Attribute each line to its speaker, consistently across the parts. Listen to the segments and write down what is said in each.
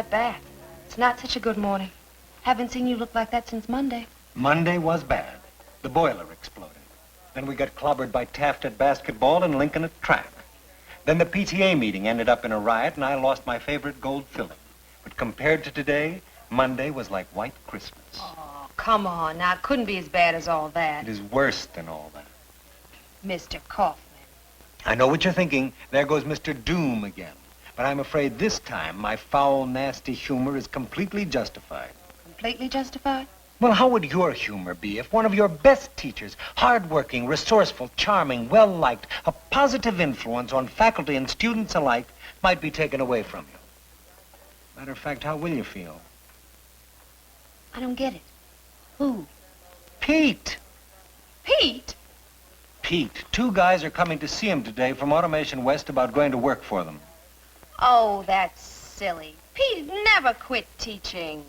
Speaker 1: that bad. It's not such a good morning. Haven't seen you look like that since Monday.
Speaker 2: Monday was bad. The boiler exploded. Then we got clobbered by Taft at basketball and Lincoln at track. Then the PTA meeting ended up in a riot and I lost my favorite gold filling. But compared to today, Monday was like white Christmas.
Speaker 1: Oh, come on. Now, it couldn't be as bad as all that.
Speaker 2: It is worse than all that.
Speaker 1: Mr. Kaufman.
Speaker 2: I know what you're thinking. There goes Mr. Doom again. But I'm afraid this time my foul, nasty humor is completely justified.
Speaker 1: Completely justified?
Speaker 2: Well, how would your humor be if one of your best teachers, hardworking, resourceful, charming, well-liked, a positive influence on faculty and students alike, might be taken away from you? Matter of fact, how will you feel?
Speaker 1: I don't get it. Who?
Speaker 2: Pete.
Speaker 1: Pete?
Speaker 2: Pete. 2 guys are coming to see him today from Automation West about going to work for them.
Speaker 1: Oh, that's silly. Pete never quit teaching.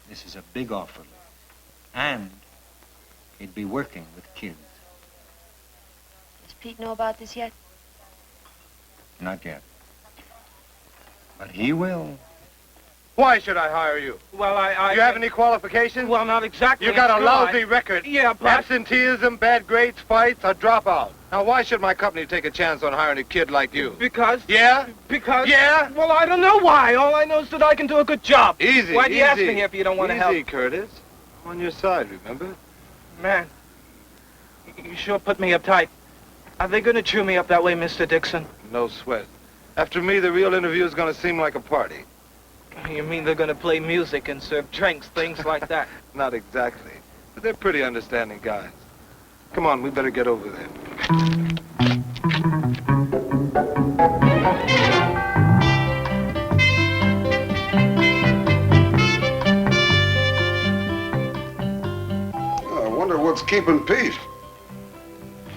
Speaker 2: This is a big offer, Liz. And he'd be working with kids.
Speaker 1: Does Pete know about this yet?
Speaker 2: Not yet. But he will.
Speaker 3: Why should I hire you?
Speaker 4: Well,
Speaker 3: You have any qualifications?
Speaker 4: Well, not exactly.
Speaker 3: You got a lousy record.
Speaker 4: Yeah, but...
Speaker 3: Absenteeism, bad grades, fights, a dropout. Now, why should my company take a chance on hiring a kid like you?
Speaker 4: Because?
Speaker 3: Yeah?
Speaker 4: Because?
Speaker 3: Yeah?
Speaker 4: Well, I don't know why. All I know is that I can do a good job.
Speaker 3: Easy,
Speaker 4: Why do you ask me here if you don't want to help?
Speaker 3: Easy, Curtis. I'm on your side, remember?
Speaker 4: Man, you sure put me uptight. Are they going to chew me up that way, Mr. Dixon?
Speaker 3: No sweat. After me, the real interview is going to seem like a party.
Speaker 4: You mean they're going to play music and serve drinks, things like that?
Speaker 3: Not exactly. But they're pretty understanding guys. Come on, we better get over there.
Speaker 5: I wonder what's keeping Pete.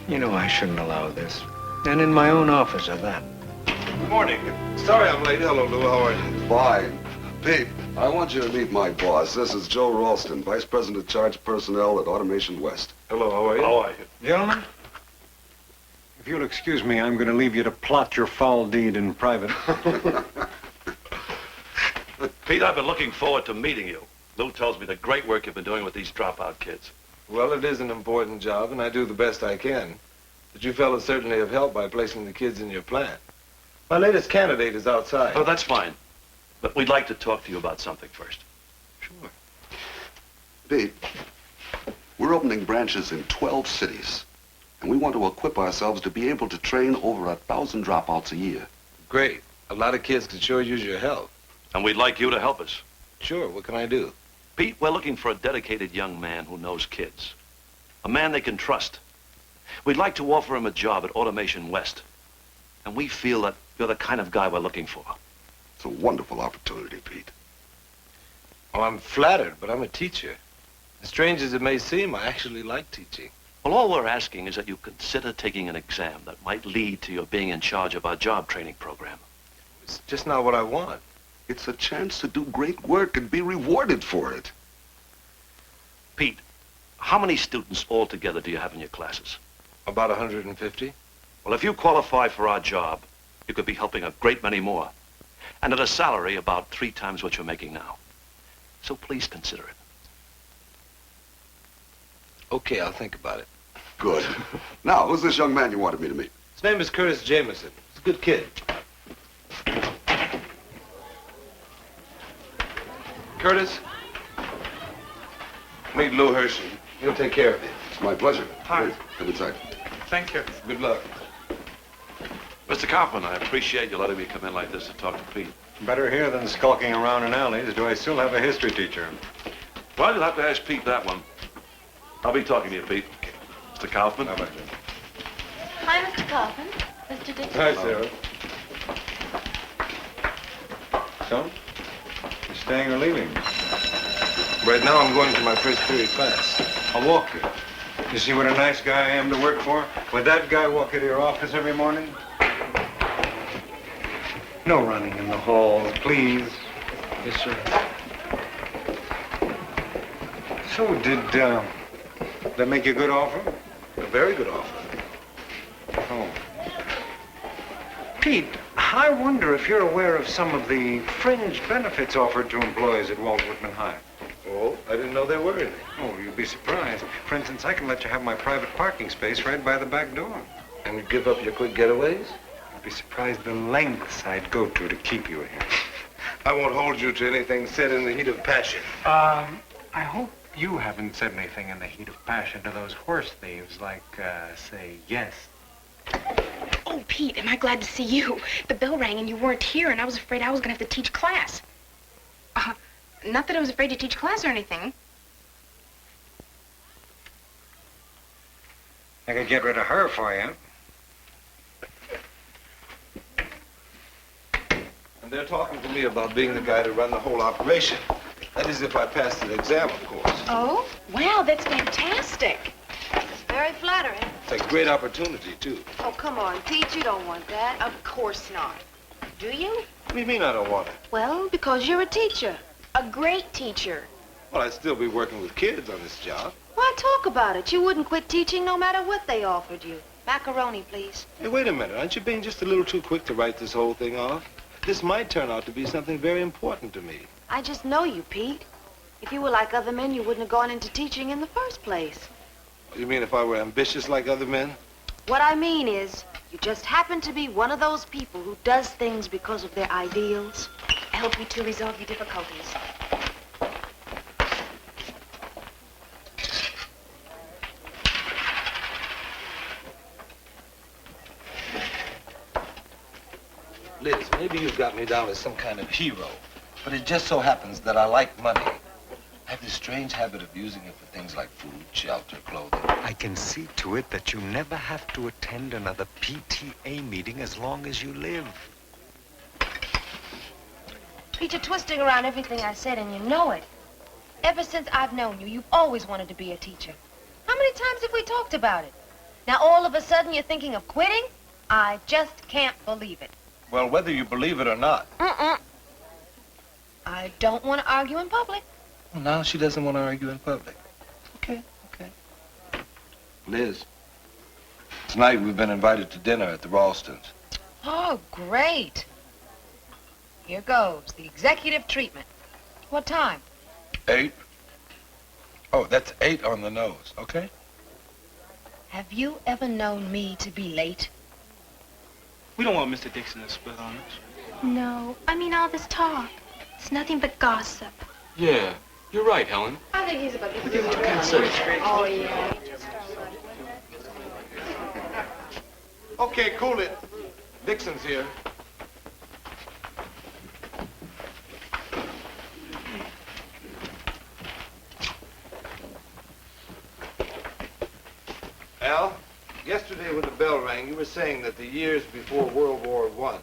Speaker 2: You know I shouldn't allow this. And in my own office at that.
Speaker 3: Good morning. Sorry I'm late. Hello, Lou. How are you?
Speaker 5: Fine. Pete, I want you to meet my boss. This is Joe Ralston, Vice President of Charge Personnel at Automation West.
Speaker 3: Hello, how are you?
Speaker 6: How are you?
Speaker 2: Gentlemen, if you'll excuse me, I'm going to leave you to plot your foul deed in private.
Speaker 6: Pete, I've been looking forward to meeting you. Lou tells me the great work you've been doing with these dropout kids.
Speaker 3: Well, it is an important job, and I do the best I can. But you fellas certainly have helped by placing the kids in your plant. My latest candidate is outside.
Speaker 6: Oh, that's fine. But we'd like to talk to you about something first.
Speaker 3: Sure.
Speaker 5: Pete, we're opening branches in 12 cities, and we want to equip ourselves to be able to train over 1,000 dropouts a year.
Speaker 3: Great. A lot of kids could sure use your help.
Speaker 6: And we'd like you to help us.
Speaker 3: Sure, what can I do?
Speaker 6: Pete, we're looking for a dedicated young man who knows kids. A man they can trust. We'd like to offer him a job at Automation West. And we feel that you're the kind of guy we're looking for.
Speaker 5: It's a wonderful opportunity, Pete.
Speaker 3: Well, I'm flattered, but I'm a teacher. As strange as it may seem, I actually like teaching.
Speaker 6: Well, all we're asking is that you consider taking an exam that might lead to your being in charge of our job training program.
Speaker 3: It's just not what I want.
Speaker 5: It's a chance to do great work and be rewarded for it.
Speaker 6: Pete, how many students altogether do you have in your classes?
Speaker 3: About 150.
Speaker 6: Well, if you qualify for our job, you could be helping a great many more. And at a salary about 3 times what you're making now. So please consider it.
Speaker 3: Okay, I'll think about it.
Speaker 5: Good. Now, who's this young man you wanted me to meet?
Speaker 3: His name is Curtis Jameson. He's a good kid. Curtis, meet Lou Hershey. He'll take care of you.
Speaker 5: It's my pleasure.
Speaker 4: Hi.
Speaker 5: Please, come inside.
Speaker 4: Thank you.
Speaker 3: Good luck.
Speaker 6: Mr. Kaufman, I appreciate you letting me come in like this to talk to Pete.
Speaker 2: Better here than skulking around in alleys. Do I still have a history teacher?
Speaker 6: Well, you'll have to ask Pete that one. I'll be talking to you, Pete. Mr. Kaufman.
Speaker 3: How about you?
Speaker 1: Hi, Mr. Kaufman. Mr. Dixon.
Speaker 3: Hi, Sarah.
Speaker 2: So, you staying or leaving?
Speaker 3: Right now, I'm going to my first period class.
Speaker 2: I'll walk you. You see what a nice guy I am to work for? Would that guy walk into your office every morning? No running in the halls, please.
Speaker 3: Yes, sir.
Speaker 2: So, did that make you a good offer?
Speaker 3: A very good offer.
Speaker 2: Oh. Pete, I wonder if you're aware of some of the fringe benefits offered to employees at Walt Whitman High.
Speaker 3: Oh, I didn't know there were any.
Speaker 2: Oh, you'd be surprised. For instance, I can let you have my private parking space right by the back door.
Speaker 3: And you give up your quick getaways?
Speaker 2: You'd be surprised the lengths I'd go to keep you here.
Speaker 3: I won't hold you to anything said in the heat of passion.
Speaker 2: I hope you haven't said anything in the heat of passion to those horse thieves, like, say, yes.
Speaker 7: Oh, Pete, am I glad to see you. The bell rang and you weren't here, and I was afraid I was going to have to teach class. Not that I was afraid to teach class or anything.
Speaker 2: I could get rid of her for you.
Speaker 3: And they're talking to me about being the guy to run the whole operation. That is if I pass the exam, of course.
Speaker 7: Oh? Wow, that's fantastic.
Speaker 1: Very flattering.
Speaker 3: It's a great opportunity, too.
Speaker 1: Oh, come on, Pete, you don't want that.
Speaker 7: Of course not. Do you?
Speaker 3: What do you mean I don't want it?
Speaker 1: Well, because you're a teacher.
Speaker 7: A great teacher.
Speaker 3: Well, I'd still be working with kids on this job.
Speaker 1: Why talk about it? You wouldn't quit teaching no matter what they offered you. Macaroni, please.
Speaker 3: Hey, wait a minute. Aren't you being just a little too quick to write this whole thing off? This might turn out to be something very important to me.
Speaker 1: I just know you, Pete. If you were like other men, you wouldn't have gone into teaching in the first place.
Speaker 3: You mean if I were ambitious like other men?
Speaker 1: What I mean is, you just happen to be one of those people who does things because of their ideals.
Speaker 7: I help you to resolve your difficulties.
Speaker 3: Liz, maybe you've got me down as some kind of hero, but it just so happens that I like money. I have this strange habit of using it for things like food, shelter, clothing.
Speaker 2: I can see to it that you never have to attend another PTA meeting as long as you live.
Speaker 1: Pete, you're twisting around everything I said, and you know it. Ever since I've known you, you've always wanted to be a teacher. How many times have we talked about it? Now, all of a sudden, you're thinking of quitting? I just can't believe it.
Speaker 3: Well, whether you believe it or not.
Speaker 1: I don't want to argue in public.
Speaker 3: Well, now she doesn't want to argue in public. Okay. Liz, tonight we've been invited to dinner at the Ralstons.
Speaker 1: Oh, great. Here goes, the executive treatment. What time?
Speaker 3: 8? Oh, that's 8 on the nose, okay?
Speaker 1: Have you ever known me to be late?
Speaker 4: We don't want Mr. Dixon to split on us.
Speaker 7: No, I mean all this talk. It's nothing but gossip.
Speaker 8: Yeah, you're right, Helen.
Speaker 7: I think he's about to
Speaker 8: Look at what you can't say.
Speaker 7: Oh, yeah.
Speaker 3: Okay, cool it. Dixon's here. Al, yesterday when the bell rang, you were saying that the years before World War I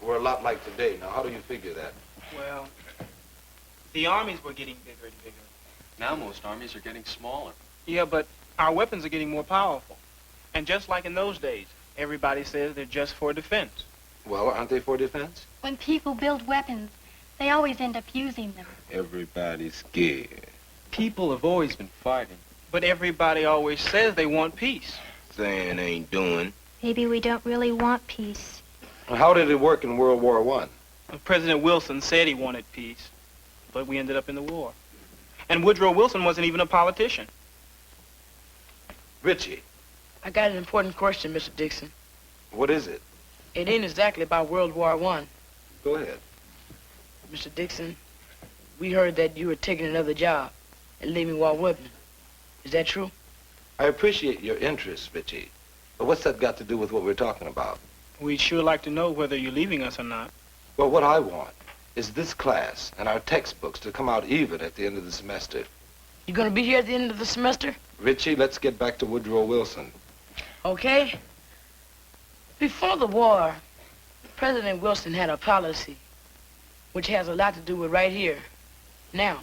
Speaker 3: were a lot like today. Now, how do you figure that?
Speaker 4: Well, the armies were getting bigger and bigger.
Speaker 8: Now most armies are getting smaller.
Speaker 4: Yeah, but our weapons are getting more powerful. And just like in those days, everybody says they're just for defense.
Speaker 3: Well, aren't they for defense?
Speaker 9: When people build weapons, they always end up using them.
Speaker 3: Everybody's scared.
Speaker 8: People have always been fighting.
Speaker 4: But everybody always says they want peace.
Speaker 3: Saying ain't doing.
Speaker 9: Maybe we don't really want peace.
Speaker 3: How did it work in World War I?
Speaker 4: President Wilson said he wanted peace, but we ended up in the war. And Woodrow Wilson wasn't even a politician.
Speaker 3: Richie,
Speaker 10: I got an important question, Mr. Dixon.
Speaker 3: what is it?
Speaker 10: It ain't exactly about World War I.
Speaker 3: Go ahead.
Speaker 10: Mr. Dixon, we heard that you were taking another job and leaving Walt Whitman. Is that true?
Speaker 3: I appreciate your interest, Richie. But what's that got to do with what we're talking about?
Speaker 4: We'd sure like to know whether you're leaving us or not.
Speaker 3: Well, what I want is this class and our textbooks to come out even at the end of the semester.
Speaker 10: You gonna be here at the end of the semester?
Speaker 3: Richie, let's get back to Woodrow Wilson.
Speaker 10: Okay. Before the war, President Wilson had a policy which has a lot to do with right here, now.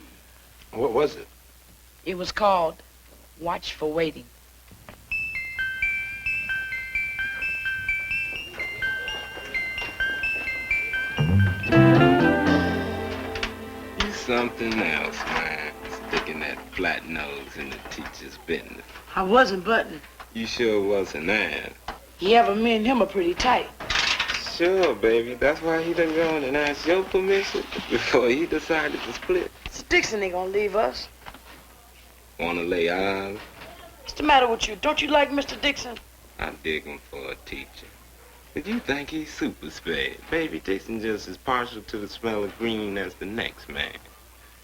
Speaker 3: What was it?
Speaker 10: It was called watchful waiting.
Speaker 11: You something else, man. Sticking that flat nose in the teacher's business.
Speaker 10: I wasn't, Button.
Speaker 11: You sure wasn't, Ann.
Speaker 10: Yeah, but me and him are pretty tight.
Speaker 11: Sure, baby. That's why he done gone and asked your permission before he decided to split.
Speaker 10: Mr. Dixon ain't gonna leave us.
Speaker 11: Wanna lay eyes?
Speaker 10: What's the matter with you? Don't you like Mr. Dixon?
Speaker 11: I dig him for a teacher. But you think he's super sped. Baby Dixon just as partial to the smell of green as the next man.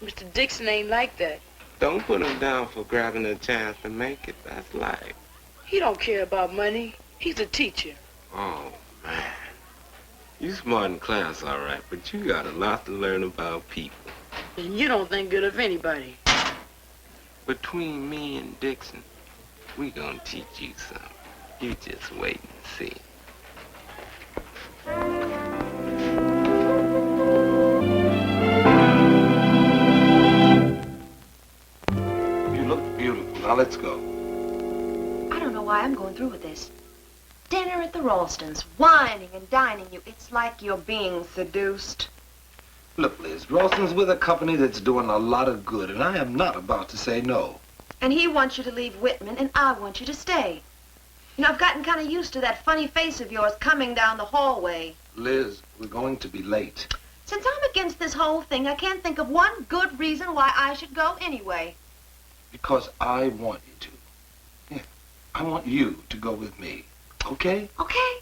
Speaker 10: Mr. Dixon ain't like that.
Speaker 11: Don't put him down for grabbing a chance to make it. That's life.
Speaker 10: He don't care about money. He's a teacher.
Speaker 11: Oh, man. You smart in class, all right, but you got a lot to learn about people.
Speaker 10: And you don't think good of anybody.
Speaker 11: Between me and Dixon, we gonna teach you something. You just wait and see.
Speaker 3: You look beautiful. Now let's go.
Speaker 1: I don't know why I'm going through with this. Dinner at the Ralstons, whining and dining you. It's like you're being seduced.
Speaker 3: Look, Liz, Ralston's with a company that's doing a lot of good, and I am not about to say no.
Speaker 1: And he wants you to leave Whitman, and I want you to stay. You know, I've gotten kind of used to that funny face of yours coming down the hallway.
Speaker 3: Liz, we're going to be late.
Speaker 1: Since I'm against this whole thing, I can't think of one good reason why I should go anyway.
Speaker 3: Because I want you to. Yeah, I want you to go with me. Okay?
Speaker 1: Okay.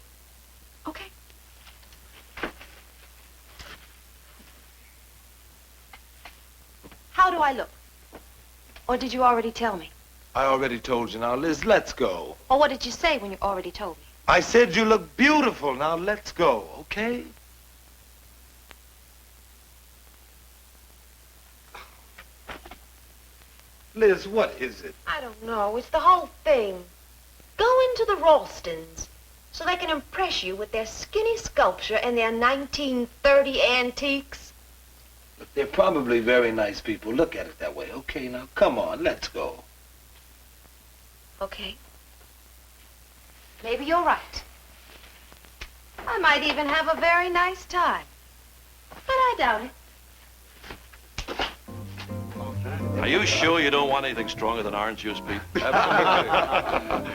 Speaker 1: Okay. How do I look? Or did you already tell me?
Speaker 3: I already told you. Now, Liz, let's go.
Speaker 1: Or what did you say when you already told me?
Speaker 3: I said you look beautiful. Now, let's go, okay? Liz, what is it?
Speaker 1: I don't know. It's the whole thing. Go into the Ralstons so they can impress you with their skinny sculpture and their 1930 antiques.
Speaker 3: But they're probably very nice people. Look at it that way. Okay, now, come on, let's go.
Speaker 1: Okay. Maybe you're right. I might even have a very nice time. But I doubt it.
Speaker 6: Are you sure you don't want anything stronger than orange juice, Pete?
Speaker 3: Absolutely.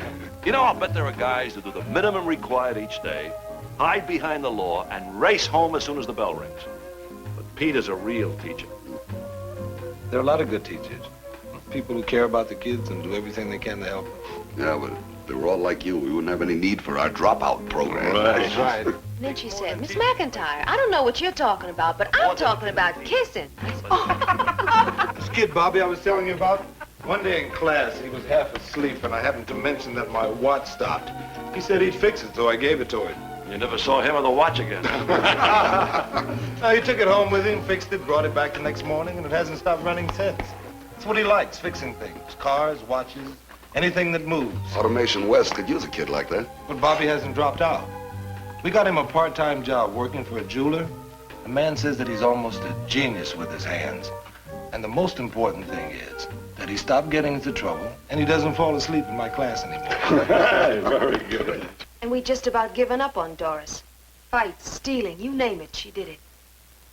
Speaker 6: You know, I'll bet there are guys who do the minimum required each day, hide behind the law, and race home as soon as the bell rings. But Pete is a real teacher.
Speaker 3: There are a lot of good teachers. People who care about the kids and do everything they can to help them.
Speaker 5: Yeah, but if they were all like you, we wouldn't have any need for our dropout program.
Speaker 3: That's right.
Speaker 1: Then she said, Miss McIntyre, I don't know what you're talking about, but I'm talking about kissing.
Speaker 3: This kid Bobby I was telling you about, one day in class, he was half asleep, and I happened to mention that my watch stopped. He said he'd fix it, so I gave it to him.
Speaker 6: You never saw him or the watch again.
Speaker 3: No, he took it home with him, fixed it, brought it back the next morning, and it hasn't stopped running since. That's what he likes, fixing things. Cars, watches, anything that moves.
Speaker 5: Automation West could use a kid like that.
Speaker 3: But Bobby hasn't dropped out. We got him a part-time job working for a jeweler. The man says that he's almost a genius with his hands. And the most important thing is that he stopped getting into trouble and he doesn't fall asleep in my class anymore.
Speaker 6: Very good.
Speaker 1: And we just about given up on Doris. Fights, stealing, you name it, she did it.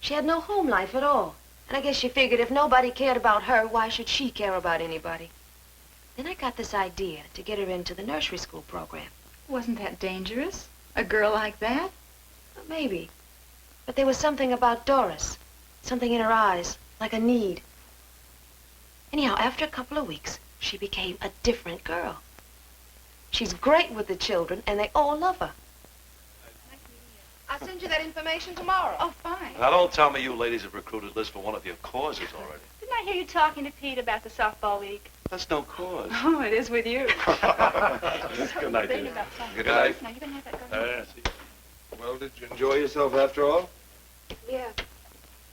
Speaker 1: She had no home life at all. And I guess she figured if nobody cared about her, why should she care about anybody? Then I got this idea to get her into the nursery school program.
Speaker 12: Wasn't that dangerous? A girl like that?
Speaker 1: Well, maybe. But there was something about Doris. Something in her eyes, like a need. Anyhow, after a couple of weeks, she became a different girl. She's great with the children, and they all love her. I'll send you that information tomorrow.
Speaker 12: Oh, fine.
Speaker 6: Now, don't tell me you ladies have recruited Liz for one of your causes already.
Speaker 12: Didn't I hear you talking to Pete about the softball league?
Speaker 6: That's no cause.
Speaker 12: Oh, it is with you.
Speaker 6: Good night, dear. Good night.
Speaker 12: Now, you can have that girl.
Speaker 3: Well, did you enjoy yourself after all?
Speaker 1: Yeah.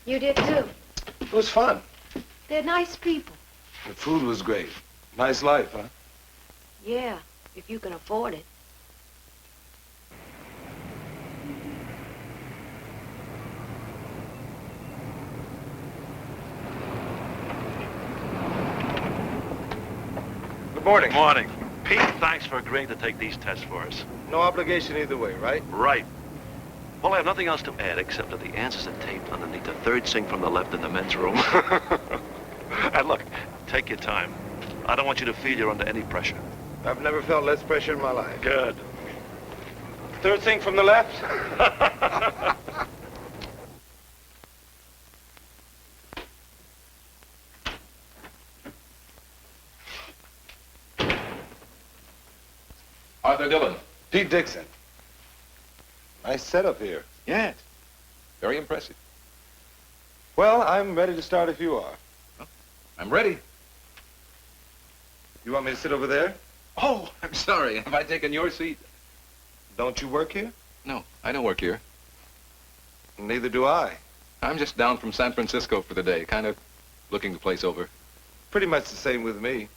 Speaker 1: You did, too.
Speaker 3: It was fun.
Speaker 1: They're nice people.
Speaker 3: The food was great. Nice life, huh?
Speaker 1: Yeah, if you can afford it.
Speaker 3: Good morning.
Speaker 6: Morning. Pete, thanks for agreeing to take these tests for us.
Speaker 3: No obligation either way, right?
Speaker 6: Right. Well, I have nothing else to add except that the answers are taped underneath the third sink from the left in the men's room. And look, take your time. I don't want you to feel you're under any pressure.
Speaker 3: I've never felt less pressure in my life.
Speaker 6: Good.
Speaker 3: Third thing from the left.
Speaker 13: Arthur Dillon.
Speaker 3: Pete Dixon. Nice setup here.
Speaker 13: Yes. Very impressive.
Speaker 3: Well, I'm ready to start if you are.
Speaker 13: I'm ready.
Speaker 3: You want me to sit over there?
Speaker 13: Oh, I'm sorry. Have I taken your seat?
Speaker 3: Don't you work here?
Speaker 13: No, I don't work here.
Speaker 3: Neither do I.
Speaker 13: I'm just down from San Francisco for the day, kind of looking the place over.
Speaker 3: Pretty much the same with me.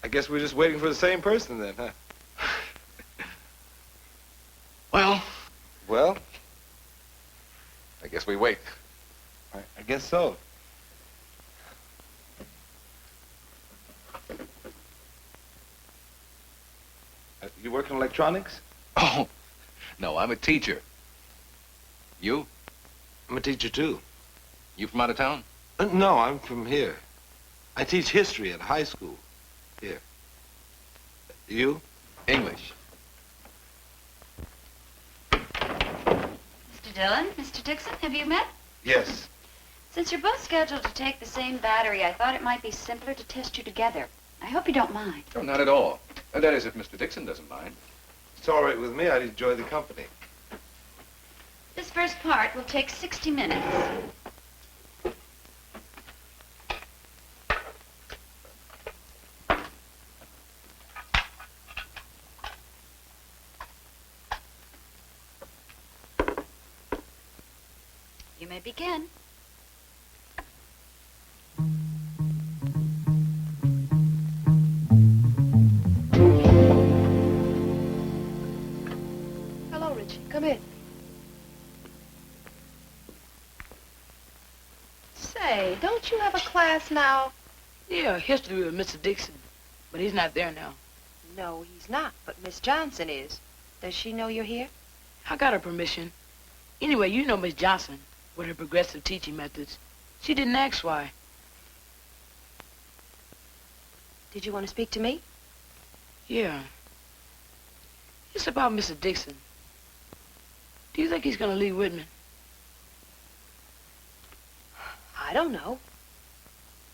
Speaker 3: I guess we're just waiting for the same person then, huh?
Speaker 13: Well,
Speaker 3: Well,
Speaker 13: I guess we wait.
Speaker 3: I guess so. You work in electronics?
Speaker 13: Oh, no, I'm a teacher. You?
Speaker 3: I'm a teacher too.
Speaker 13: You from out of town?
Speaker 3: No, I'm from here. I teach history at high school. Here. You?
Speaker 13: English.
Speaker 14: Mr. Dillon, Mr. Dixon, have you met?
Speaker 3: Yes.
Speaker 14: Since you're both scheduled to take the same battery, I thought it might be simpler to test you together. I hope you don't mind.
Speaker 13: No, not at all. That is, if Mr. Dixon doesn't mind.
Speaker 3: It's all right with me. I'd enjoy the company.
Speaker 14: This first part will take 60 minutes. You may begin.
Speaker 1: Hello, Richie. Come in. Say, don't you have a class now?
Speaker 10: Yeah, history with Mr. Dixon, but he's not there now.
Speaker 1: No, he's not, but Miss Johnson is. Does she know you're here?
Speaker 10: I got her permission. Anyway, you know Miss Johnson with her progressive teaching methods. She didn't ask why.
Speaker 1: Did you want to speak to me?
Speaker 10: Yeah. It's about Mr. Dixon. Do you think he's gonna leave Whitman?
Speaker 1: I don't know.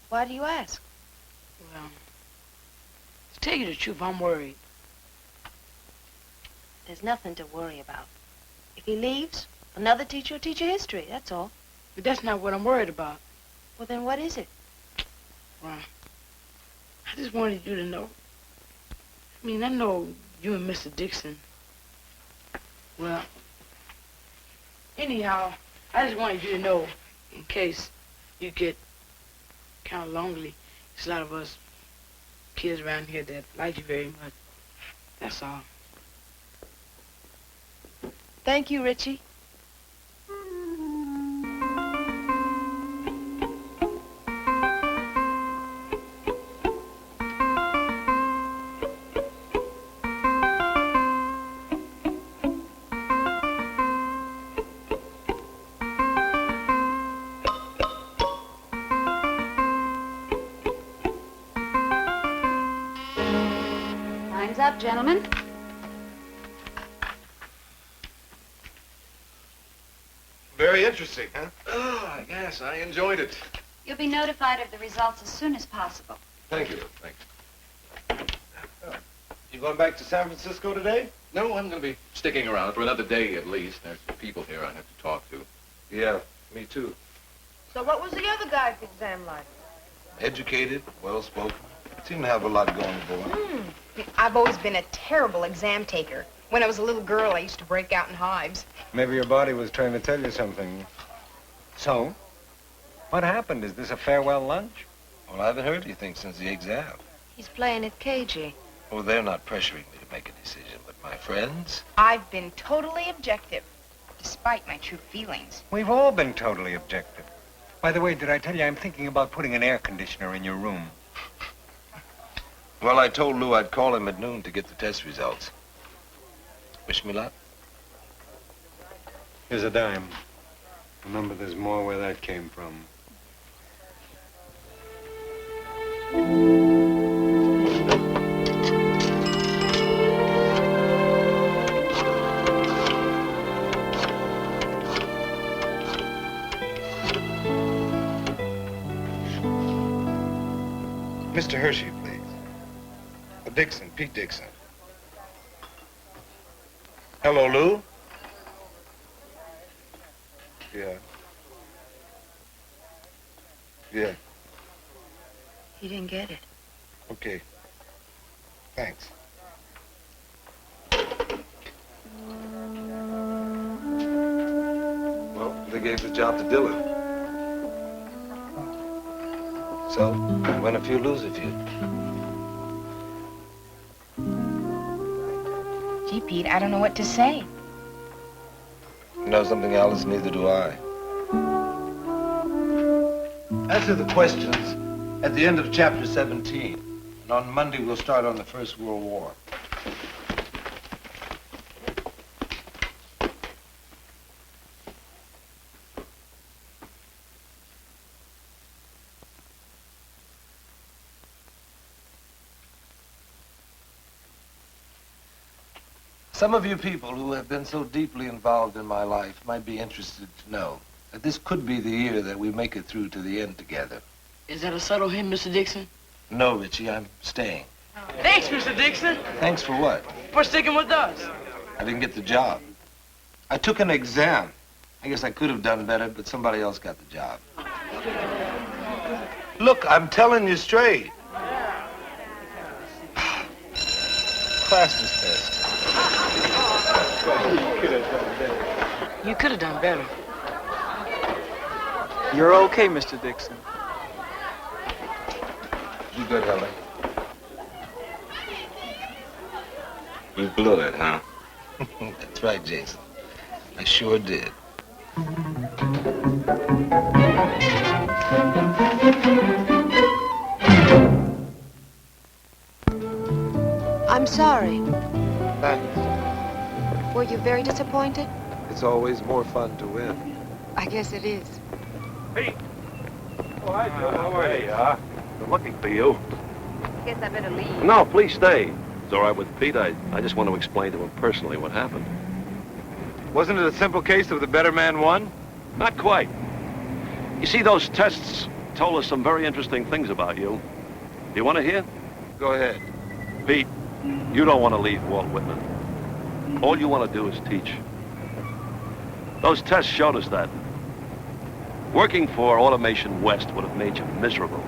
Speaker 1: Why do you ask?
Speaker 10: Well, to tell you the truth, I'm worried.
Speaker 1: There's nothing to worry about. If he leaves, another teacher will teach you history, that's all.
Speaker 10: But that's not what I'm worried about.
Speaker 1: Well, then what is it?
Speaker 10: Well, I just wanted you to know. I mean, I know you and Mr. Dixon. Well, anyhow, I just wanted you to know, in case you get kind of lonely. There's a lot of us kids around here that like you very much. That's all.
Speaker 1: Thank you, Richie.
Speaker 14: Time's up, gentlemen.
Speaker 3: Very interesting, huh?
Speaker 13: Oh, yes, I enjoyed it.
Speaker 14: You'll be notified of the results as soon as possible.
Speaker 3: Thank you. Thanks. You going back to San Francisco today?
Speaker 13: No, I'm going to be sticking around for another day at least. There's some people here I have to talk to.
Speaker 3: Yeah, me too.
Speaker 1: So what was the other guy's exam like?
Speaker 3: Educated, well-spoken. Seem to have a lot going for him.
Speaker 7: I've always been a terrible exam taker. When I was a little girl, I used to break out in hives.
Speaker 2: Maybe your body was trying to tell you something. So? What happened? Is this a farewell lunch?
Speaker 3: Well, I haven't heard anything since the exam.
Speaker 1: He's playing it cagey.
Speaker 3: Oh, they're not pressuring me to make a decision, but my friends?
Speaker 7: I've been totally objective, despite my true feelings.
Speaker 2: We've all been totally objective. By the way, did I tell you I'm thinking about putting an air conditioner in your room?
Speaker 3: Well, I told Lou I'd call him at noon to get the test results. Wish me luck.
Speaker 2: Here's a dime. Remember, there's more where that came from.
Speaker 3: Mr. Hershey, please. Dixon, Pete Dixon. Hello, Lou? Yeah. Yeah,
Speaker 1: He didn't get it.
Speaker 3: okay. Thanks. Well, they gave the job to Dylan. So, win a few, lose a few.
Speaker 7: Gee, Pete, I don't know what to say.
Speaker 3: You know something, Alice? Neither do I. Answer the questions at the end of chapter 17. And on Monday, we'll start on the First World War. Some of you people who have been so deeply involved in my life might be interested to know that this could be the year that we make it through to the end together.
Speaker 10: Is that a subtle hint, Mr. Dixon?
Speaker 3: No, Richie, I'm staying.
Speaker 10: Thanks, Mr. Dixon,
Speaker 3: Thanks for what?
Speaker 10: for sticking with us.
Speaker 3: I didn't get the job. I took an exam. I guess I could have done better, but somebody else got the job. Look, I'm telling you straight. Class dismissed.
Speaker 10: You could have done better.
Speaker 4: You're okay, Mr. Dixon.
Speaker 3: You good, Helen?
Speaker 11: You blew it, huh?
Speaker 3: That's right, Jason. I sure did.
Speaker 1: I'm sorry.
Speaker 3: Thanks.
Speaker 1: Were you very disappointed?
Speaker 3: It's always more fun to win.
Speaker 1: I guess it is.
Speaker 6: Pete. Oh, hi, Joe. How are you? Been looking for you.
Speaker 1: Guess I better leave.
Speaker 6: No, please stay. It's all right with Pete. I just want to explain to him personally what happened.
Speaker 3: Wasn't it a simple case of the better man won?
Speaker 6: Not quite. You see, those tests told us some very interesting things about you. Do you want to hear?
Speaker 3: Go ahead.
Speaker 6: Pete, you don't want to leave Walt Whitman. All you want to do is teach. Those tests showed us that. Working for Automation West would have made you miserable.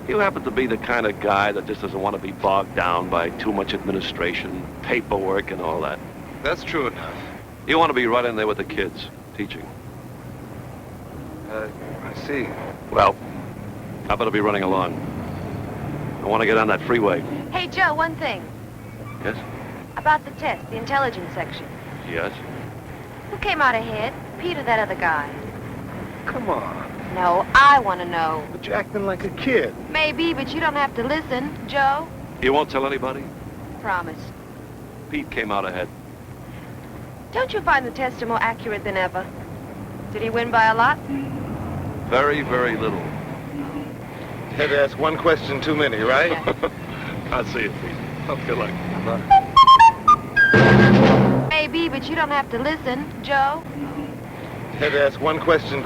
Speaker 6: You happen to be the kind of guy that just doesn't want to be bogged down by too much administration, paperwork, and all that.
Speaker 3: That's true enough.
Speaker 6: You want to be right in there with the kids, teaching.
Speaker 3: I see.
Speaker 6: Well, I better be running along. I want to get on that freeway.
Speaker 1: Hey, Joe, one thing.
Speaker 6: Yes?
Speaker 1: About the test, the intelligence section.
Speaker 6: Yes?
Speaker 1: Who came out ahead? Pete or that other guy?
Speaker 3: Come on.
Speaker 1: No, I want to know.
Speaker 3: But you're acting like a kid.
Speaker 1: Maybe, but you don't have to listen. Joe?
Speaker 6: You won't tell anybody?
Speaker 1: Promise.
Speaker 6: Pete came out ahead.
Speaker 1: Don't you find the tester more accurate than ever? Did he win by a lot?
Speaker 6: Very, very little.
Speaker 3: Had to ask one question too many, right?
Speaker 6: I'll see you, Pete. Oh, good luck.
Speaker 1: Maybe, but you don't have to listen. Joe?
Speaker 3: Had to ask one question.